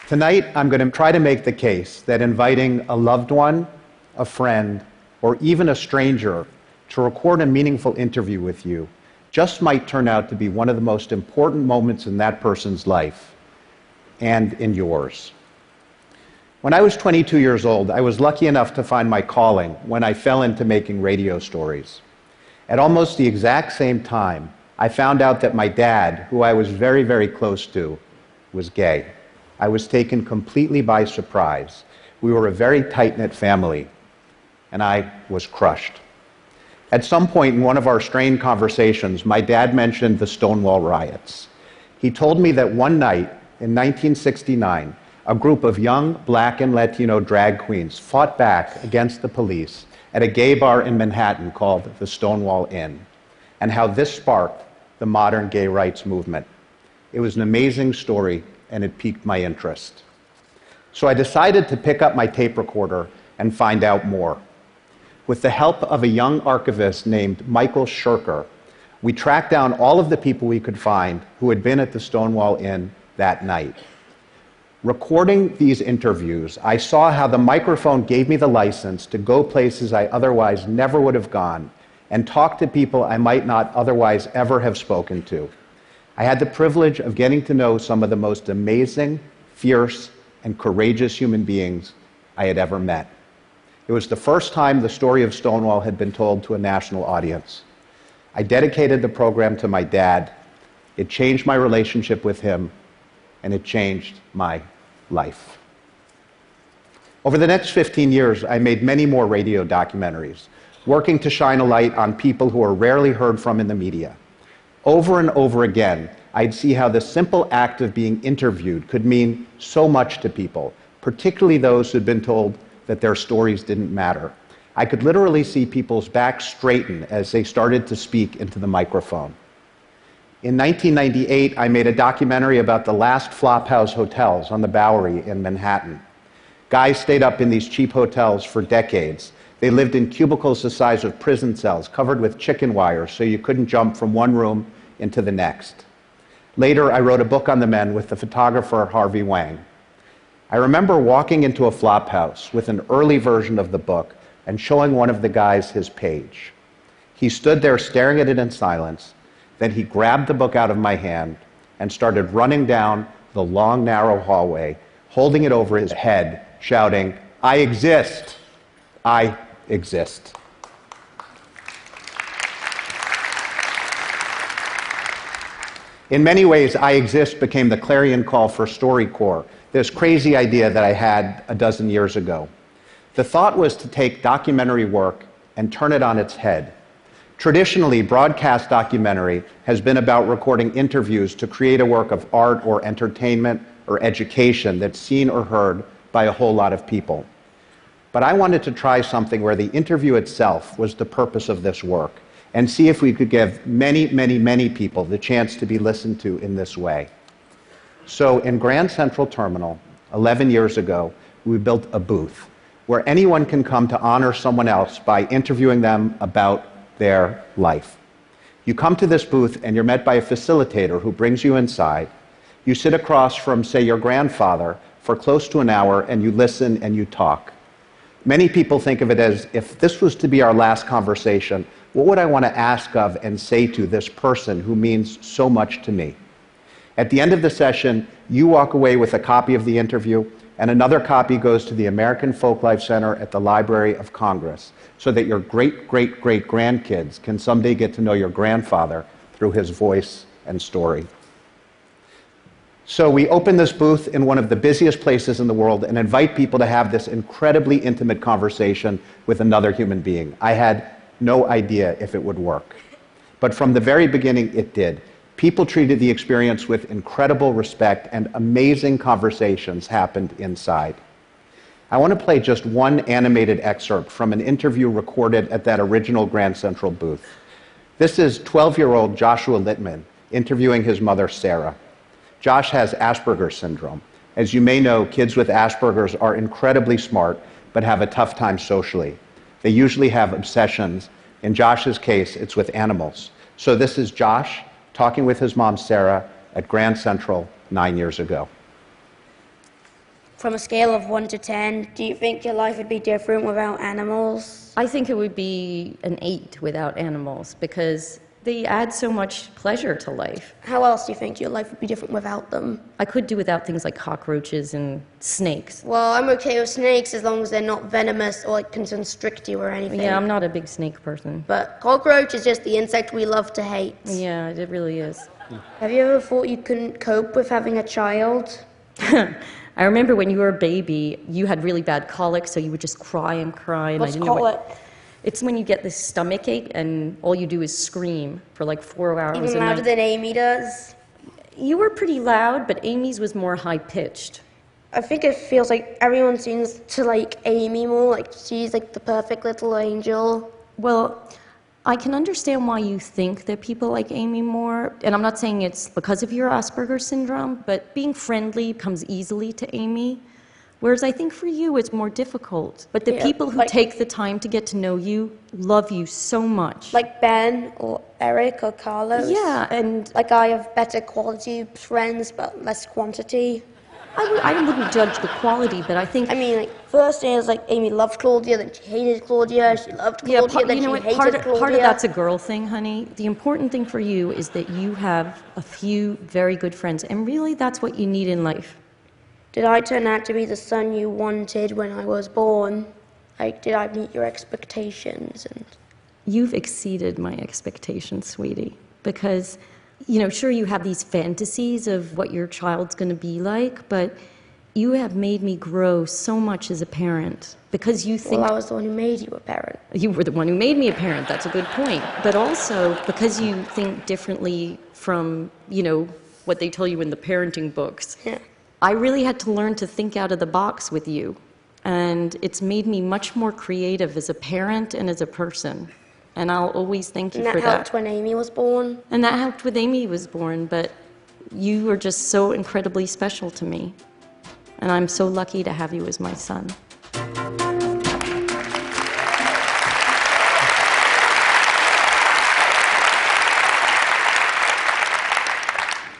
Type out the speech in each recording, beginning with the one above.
Tonight, I'm going to try to make the case that inviting a loved one, a friend, or even a stranger to record a meaningful interview with you just might turn out to be one of the most important moments in that person's life and in yours. When I was 22 years old, I was lucky enough to find my calling when I fell into making radio stories. At almost the exact same time, I found out that my dad, who I was very, very close to, was gay. I was taken completely by surprise. We were a very tight-knit family, and I was crushed. At some point in one of our strained conversations, my dad mentioned the Stonewall riots. He told me that one night in 1969, a group of young Black and Latino drag queens fought back against the police at a gay bar in Manhattan called the Stonewall Inn, and how this sparked the modern gay rights movement. It was an amazing story, and it piqued my interest. So I decided to pick up my tape recorder and find out more. With the help of a young archivist named Michael Shirker, we tracked down all of the people we could find who had been at the Stonewall Inn that night. Recording these interviews, I saw how the microphone gave me the license to go places I otherwise never would have gone and talk to people I might not otherwise ever have spoken to. I had the privilege of getting to know some of the most amazing, fierce, and courageous human beings I had ever met. It was the first time the story of Stonewall had been told to a national audience. I dedicated the program to my dad. It changed my relationship with him, and it changed my life. Over the next 15 years, I made many more radio documentaries, working to shine a light on people who are rarely heard from in the media. Over and over again, I'd see how the simple act of being interviewed could mean so much to people, particularly those who'd been told that their stories didn't matter. I could literally see people's backs straighten as they started to speak into the microphone. In 1998, I made a documentary about the last flophouse hotels on the Bowery in Manhattan. Guys stayed up in these cheap hotels for decades. They lived in cubicles the size of prison cells, covered with chicken wire so you couldn't jump from one room into the next. Later, I wrote a book on the men with the photographer Harvey Wang. I remember walking into a flophouse with an early version of the book and showing one of the guys his page. He stood there staring at it in silence. Then he grabbed the book out of my hand and started running down the long, narrow hallway, holding it over his head, shouting, "I exist! I exist." In many ways, I Exist became the clarion call for StoryCorps, this crazy idea that I had a dozen years ago. The thought was to take documentary work and turn it on its head. Traditionally, broadcast documentary has been about recording interviews to create a work of art or entertainment or education that's seen or heard by a whole lot of people. But I wanted to try something where the interview itself was the purpose of this work, and see if we could give many, many, many people the chance to be listened to in this way. So in Grand Central Terminal, 11 years ago, we built a booth where anyone can come to honor someone else by interviewing them about their life. You come to this booth and you're met by a facilitator who brings you inside. You sit across from, say, your grandfather for close to an hour, and you listen and you talk. Many people think of it as, if this was to be our last conversation, what would I want to ask of and say to this person who means so much to me? At the end of the session, you walk away with a copy of the interview, and another copy goes to the American Folklife Center at the Library of Congress, so that your great-great-great-grandkids can someday get to know your grandfather through his voice and story. So we open this booth in one of the busiest places in the world and invite people to have this incredibly intimate conversation with another human being. I had no idea if it would work. But from the very beginning, it did. People treated the experience with incredible respect, and amazing conversations happened inside. I want to play just one animated excerpt from an interview recorded at that original Grand Central booth. This is 12-year-old Joshua Littman interviewing his mother, Sarah. Josh has Asperger's syndrome. As you may know, kids with Asperger's are incredibly smart, but have a tough time socially. They usually have obsessions. In Josh's case, it's with animals. So this is Josh talking with his mom, Sarah, at Grand Central 9 years ago. From a scale of 1 to 10, do you think your life would be different without animals? I think it would be an 8 without animals because they add so much pleasure to life. How else do you think your life would be different without them? I could do without things like cockroaches and snakes. Well, I'm okay with snakes as long as they're not venomous or like can constrict you or anything. Yeah, I'm not a big snake person. But cockroach is just the insect we love to hate. Yeah, it really is. Have you ever thought you couldn't cope with having a child? I remember when you were a baby, you had really bad colic, so you would just cry and cry. And What's I didn't know colic? It's when you get this stomach ache and all you do is scream for like 4 hours. Even louder than Amy does? You were pretty loud, but Amy's was more high-pitched. I think it feels like everyone seems to like Amy more, like she's like the perfect little angel. Well, I can understand why you think that people like Amy more, and I'm not saying it's because of your Asperger's syndrome, but being friendly comes easily to Amy, whereas I think for you it's more difficult. But the people who take the time to get to know you love you so much. Like Ben or Eric or Carlos. Yeah, and like I have better quality friends but less quantity. I wouldn't judge the quality, but I think... I mean, like, first it was like Amy loved Claudia, then she hated Claudia, she loved Claudia, then she hated Claudia. Part of that's a girl thing, honey. The important thing for you is that you have a few very good friends, and really that's what you need in life. Did I turn out to be the son you wanted when I was born? Like, did I meet your expectations? You've exceeded my expectations, sweetie, because... You know, sure, you have these fantasies of what your child's going to be like, but you have made me grow so much as a parent because you think... Well, I was the one who made you a parent. You were the one who made me a parent. That's a good point. But also because you think differently from, you know, what they tell you in the parenting books. Yeah. I really had to learn to think out of the box with you. And it's made me much more creative as a parent and as a person. And I'll always thank you for that. And that helped when Amy was born? And that helped when Amy was born, but you are just so incredibly special to me. And I'm so lucky to have you as my son.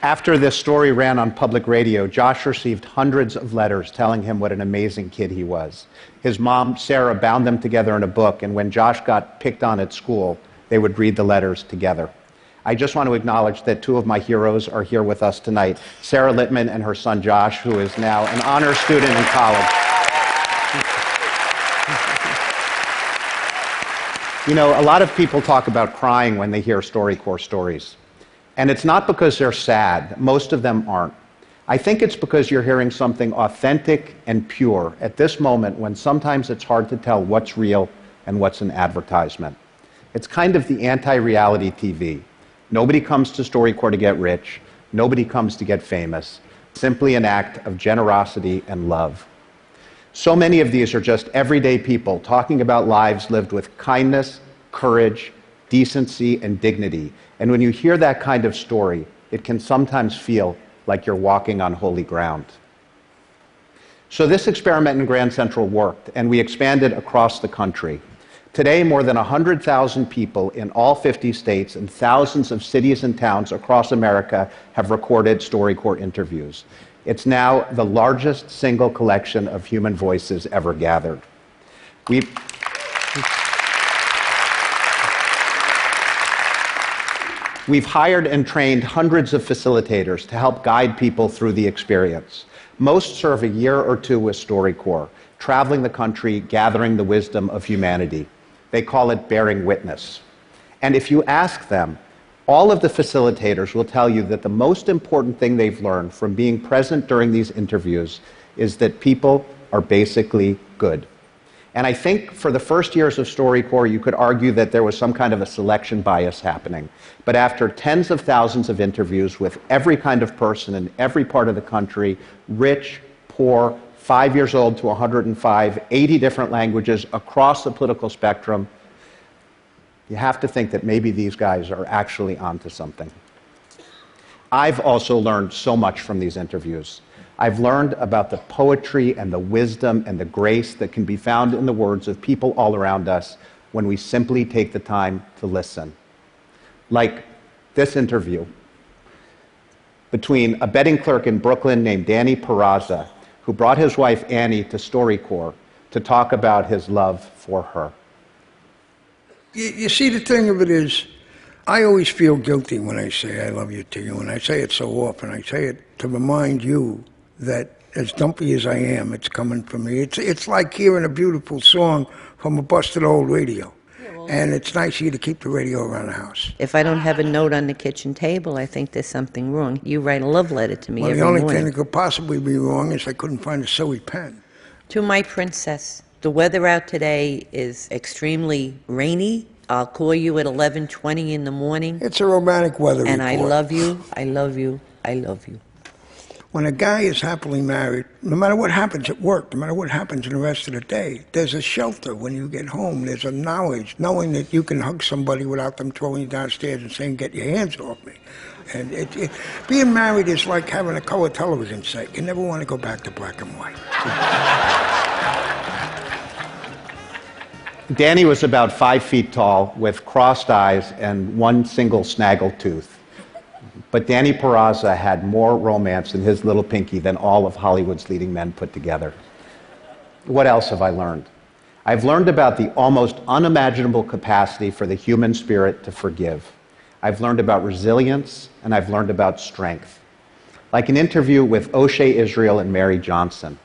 After this story ran on public radio, Josh received hundreds of letters telling him what an amazing kid he was. His mom, Sarah, bound them together in a book, and when Josh got picked on at school, they would read the letters together. I just want to acknowledge that two of my heroes are here with us tonight, Sarah Littman and her son Josh, who is now an honors student in college. You know, a lot of people talk about crying when they hear StoryCorps stories. And it's not because they're sad. Most of them aren't. I think it's because you're hearing something authentic and pure at this moment when sometimes it's hard to tell what's real and what's an advertisement. It's kind of the anti-reality TV. Nobody comes to StoryCorps to get rich. Nobody comes to get famous. Simply an act of generosity and love. So many of these are just everyday people talking about lives lived with kindness, courage, decency, and dignity. And when you hear that kind of story, it can sometimes feel like you're walking on holy ground. So this experiment in Grand Central worked, and we expanded across the country. Today, more than 100,000 people in all 50 states and thousands of cities and towns across America have recorded StoryCorps interviews. It's now the largest single collection of human voices ever gathered. We've hired and trained hundreds of facilitators to help guide people through the experience. Most serve a year or two with StoryCorps, traveling the country, gathering the wisdom of humanity. They call it bearing witness. And if you ask them, all of the facilitators will tell you that the most important thing they've learned from being present during these interviews is that people are basically good. And I think for the first years of StoryCorps, you could argue that there was some kind of a selection bias happening. But after tens of thousands of interviews with every kind of person in every part of the country, rich, poor, 5 years old to 105, 80 different languages across the political spectrum, you have to think that maybe these guys are actually onto something. I've also learned so much from these interviews. I've learned about the poetry and the wisdom and the grace that can be found in the words of people all around us when we simply take the time to listen. Like this interview between a betting clerk in Brooklyn named Danny Peraza, who brought his wife Annie to StoryCorps to talk about his love for her. You see, the thing of it is, I always feel guilty when I say I love you to you, and I say it so often. I say it to remind you that as dumpy as I am, it's coming from me. It's like hearing a beautiful song from a busted old radio. And it's nice of you to keep the radio around the house. If I don't have a note on the kitchen table, I think there's something wrong. You write a love letter to me every morning. Well, the only thing that could possibly be wrong is I couldn't find a silly pen. To my princess, the weather out today is extremely rainy. I'll call you at 11:20 in the morning. It's a romantic weather report. And I love you, I love you, I love you. When a guy is happily married, no matter what happens at work, no matter what happens in the rest of the day, there's a shelter when you get home. There's a knowledge, knowing that you can hug somebody without them throwing you downstairs and saying, "Get your hands off me." And being married is like having a color television set. You never want to go back to black and white. Danny was about 5 feet tall with crossed eyes and one single snaggle tooth. But Danny Peraza had more romance in his little pinky than all of Hollywood's leading men put together. What else have I learned? I've learned about the almost unimaginable capacity for the human spirit to forgive. I've learned about resilience, and I've learned about strength. Like an interview with O'Shea Israel and Mary Johnson.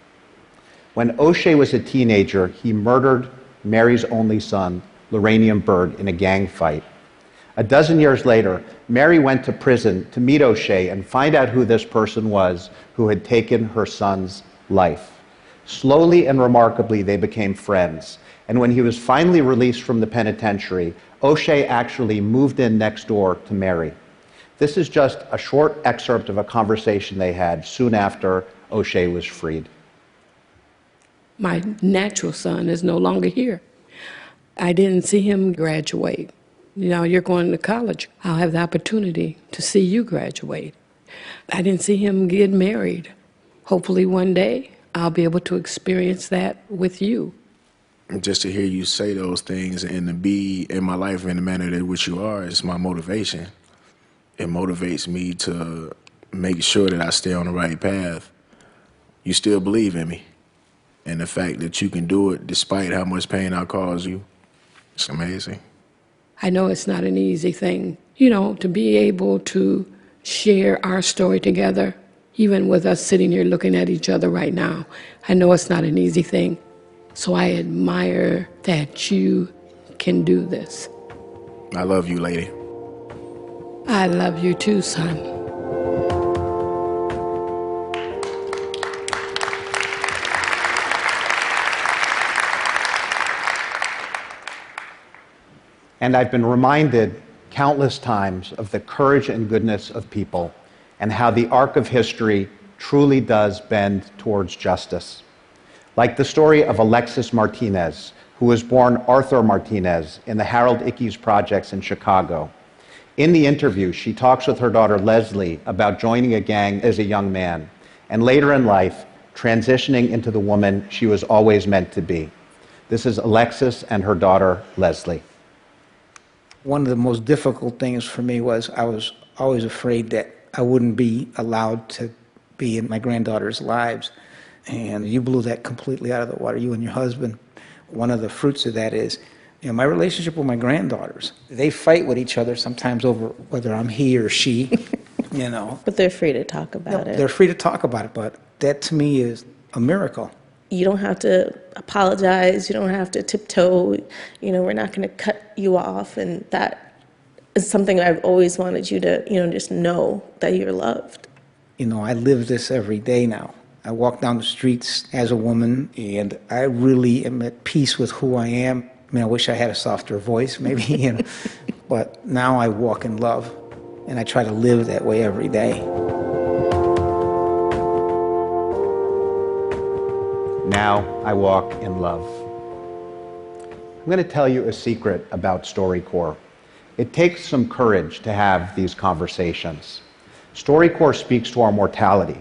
When O'Shea was a teenager, he murdered Mary's only son, Loranium Byrd, in a gang fight. A dozen years later, Mary went to prison to meet O'Shea and find out who this person was who had taken her son's life. Slowly and remarkably, they became friends. And when he was finally released from the penitentiary, O'Shea actually moved in next door to Mary. This is just a short excerpt of a conversation they had soon after O'Shea was freed. My natural son is no longer here. I didn't see him graduate. Now you're going to college. I'll have the opportunity to see you graduate. I didn't see him get married. Hopefully one day I'll be able to experience that with you. Just to hear you say those things and to be in my life in the manner that which you are is my motivation. It motivates me to make sure that I stay on the right path. You still believe in me. And the fact that you can do it despite how much pain I cause you, it's amazing. I know it's not an easy thing, to be able to share our story together, even with us sitting here looking at each other right now. I know it's not an easy thing. So I admire that you can do this. I love you, lady. I love you too, son. And I've been reminded countless times of the courage and goodness of people and how the arc of history truly does bend towards justice. Like the story of Alexis Martinez, who was born Arthur Martinez in the Harold Ickes projects in Chicago. In the interview, she talks with her daughter Leslie about joining a gang as a young man, and later in life, transitioning into the woman she was always meant to be. This is Alexis and her daughter Leslie. One of the most difficult things for me was I was always afraid that I wouldn't be allowed to be in my granddaughter's lives. And you blew that completely out of the water, you and your husband. One of the fruits of that is, my relationship with my granddaughters. They fight with each other sometimes over whether I'm he or she, But they're free to talk about it. They're free to talk about it, but that to me is a miracle. You don't have to apologize. You don't have to tiptoe. We're not going to cut you off. And that is something I've always wanted you to, just know that you're loved. I live this every day now. I walk down the streets as a woman, and I really am at peace with who I am. I wish I had a softer voice, maybe, but now I walk in love, and I try to live that way every day. Now I walk in love. I'm going to tell you a secret about StoryCorps. It takes some courage to have these conversations. StoryCorps speaks to our mortality.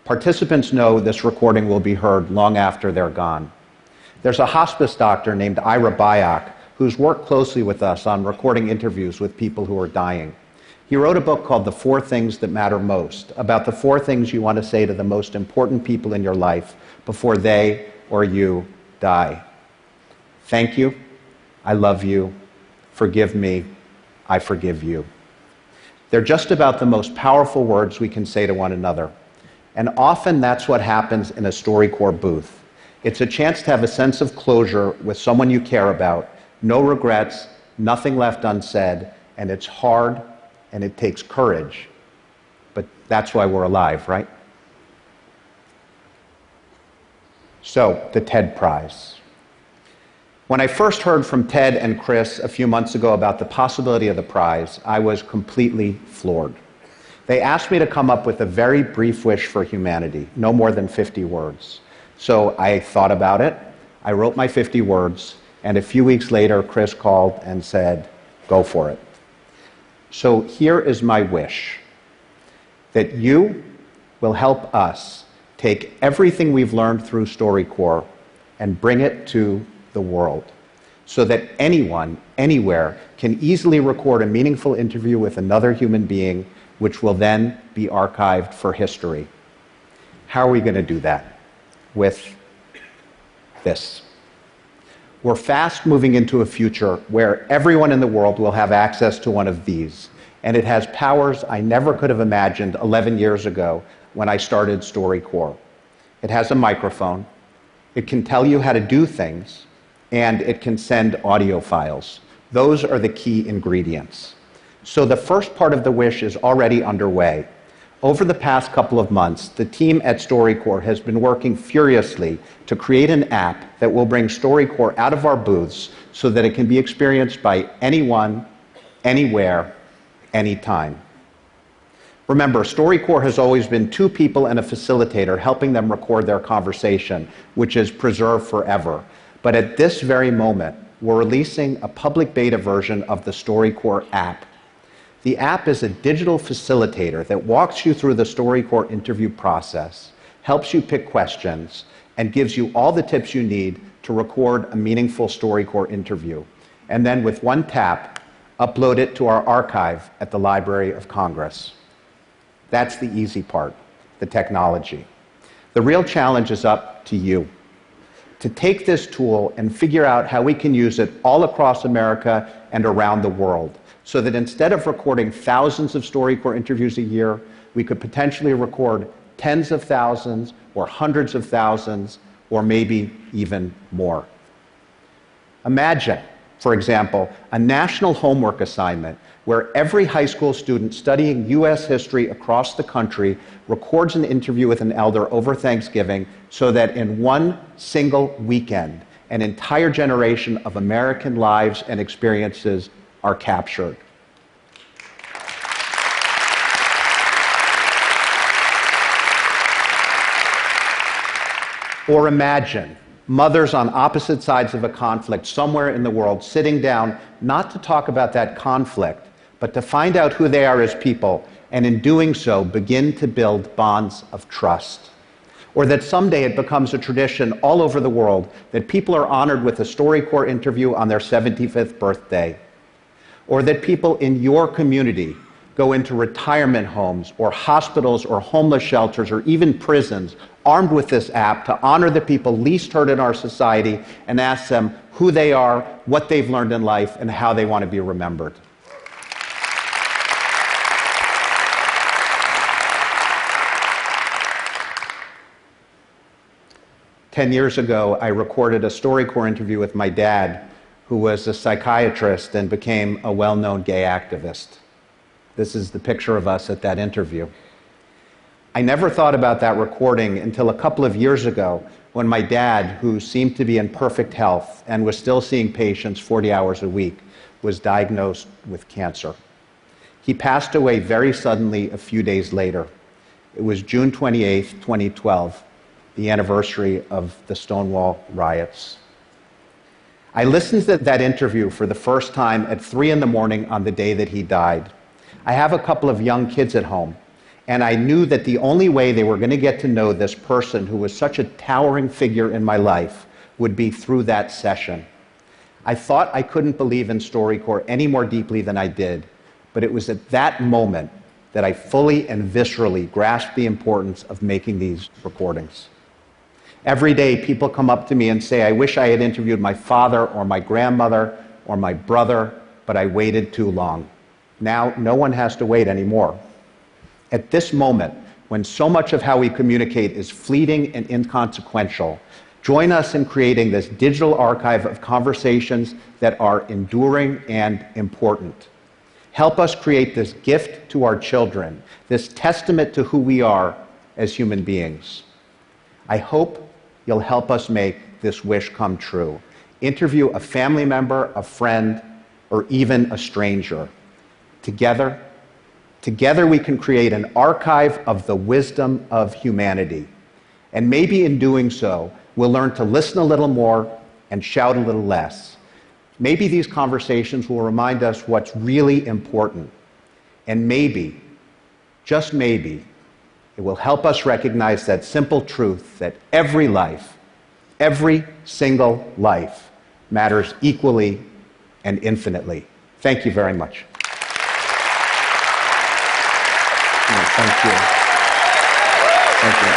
Participants know this recording will be heard long after they're gone. There's a hospice doctor named Ira Byock who's worked closely with us on recording interviews with people who are dying. He wrote a book called The 4 Things That Matter Most, about the 4 things you want to say to the most important people in your life before they or you die. Thank you. I love you. Forgive me. I forgive you. They're just about the most powerful words we can say to one another. And often that's what happens in a StoryCorps booth. It's a chance to have a sense of closure with someone you care about, no regrets, nothing left unsaid, and it's hard and it takes courage. But that's why we're alive, right? So, the TED Prize. When I first heard from Ted and Chris a few months ago about the possibility of the prize, I was completely floored. They asked me to come up with a very brief wish for humanity, no more than 50 words. So I thought about it, I wrote my 50 words, and a few weeks later, Chris called and said, go for it. So here is my wish, that you will help us take everything we've learned through StoryCorps and bring it to the world, so that anyone, anywhere, can easily record a meaningful interview with another human being, which will then be archived for history. How are we going to do that? With this. We're fast moving into a future where everyone in the world will have access to one of these, and it has powers I never could have imagined 11 years ago when I started StoryCorps. It has a microphone, it can tell you how to do things, and it can send audio files. Those are the key ingredients. So the first part of the wish is already underway. Over the past couple of months, the team at StoryCorps has been working furiously to create an app that will bring StoryCorps out of our booths so that it can be experienced by anyone, anywhere, anytime. Remember, StoryCorps has always been 2 people and a facilitator helping them record their conversation, which is preserved forever. But at this very moment, we're releasing a public beta version of the StoryCorps app. The app is a digital facilitator that walks you through the StoryCorps interview process, helps you pick questions, and gives you all the tips you need to record a meaningful StoryCorps interview. And then with one tap, upload it to our archive at the Library of Congress. That's the easy part, the technology. The real challenge is up to you, to take this tool and figure out how we can use it all across America and around the world, so that instead of recording thousands of StoryCorps interviews a year, we could potentially record tens of thousands or hundreds of thousands, or maybe even more. Imagine, for example, a national homework assignment where every high school student studying U.S. history across the country records an interview with an elder over Thanksgiving, so that in one single weekend, an entire generation of American lives and experiences are captured. Or imagine mothers on opposite sides of a conflict somewhere in the world sitting down not to talk about that conflict, but to find out who they are as people, and in doing so begin to build bonds of trust. Or that someday it becomes a tradition all over the world that people are honored with a StoryCorps interview on their 75th birthday. Or that people in your community go into retirement homes or hospitals or homeless shelters or even prisons armed with this app to honor the people least heard in our society and ask them who they are, what they've learned in life, and how they want to be remembered. Ten years ago, I recorded a StoryCorps interview with my dad, who was a psychiatrist and became a well-known gay activist. This is the picture of us at that interview. I never thought about that recording until a couple of years ago, when my dad, who seemed to be in perfect health and was still seeing patients 40 hours a week, was diagnosed with cancer. He passed away very suddenly a few days later. It was June 28, 2012, the anniversary of the Stonewall riots. I listened to that interview for the first time at 3 in the morning on the day that he died. I have a couple of young kids at home, and I knew that the only way they were going to get to know this person who was such a towering figure in my life would be through that session. I thought I couldn't believe in StoryCorps any more deeply than I did, but it was at that moment that I fully and viscerally grasped the importance of making these recordings. Every day, people come up to me and say, I wish I had interviewed my father or my grandmother or my brother, but I waited too long. Now, no one has to wait anymore. At this moment, when so much of how we communicate is fleeting and inconsequential, join us in creating this digital archive of conversations that are enduring and important. Help us create this gift to our children, this testament to who we are as human beings. I hope you'll help us make this wish come true. Interview a family member, a friend, or even a stranger. Together we can create an archive of the wisdom of humanity. And maybe in doing so, we'll learn to listen a little more and shout a little less. Maybe these conversations will remind us what's really important. And maybe, just maybe, it will help us recognize that simple truth that every life, every single life, matters equally and infinitely. Thank you very much. Thank you. Thank you.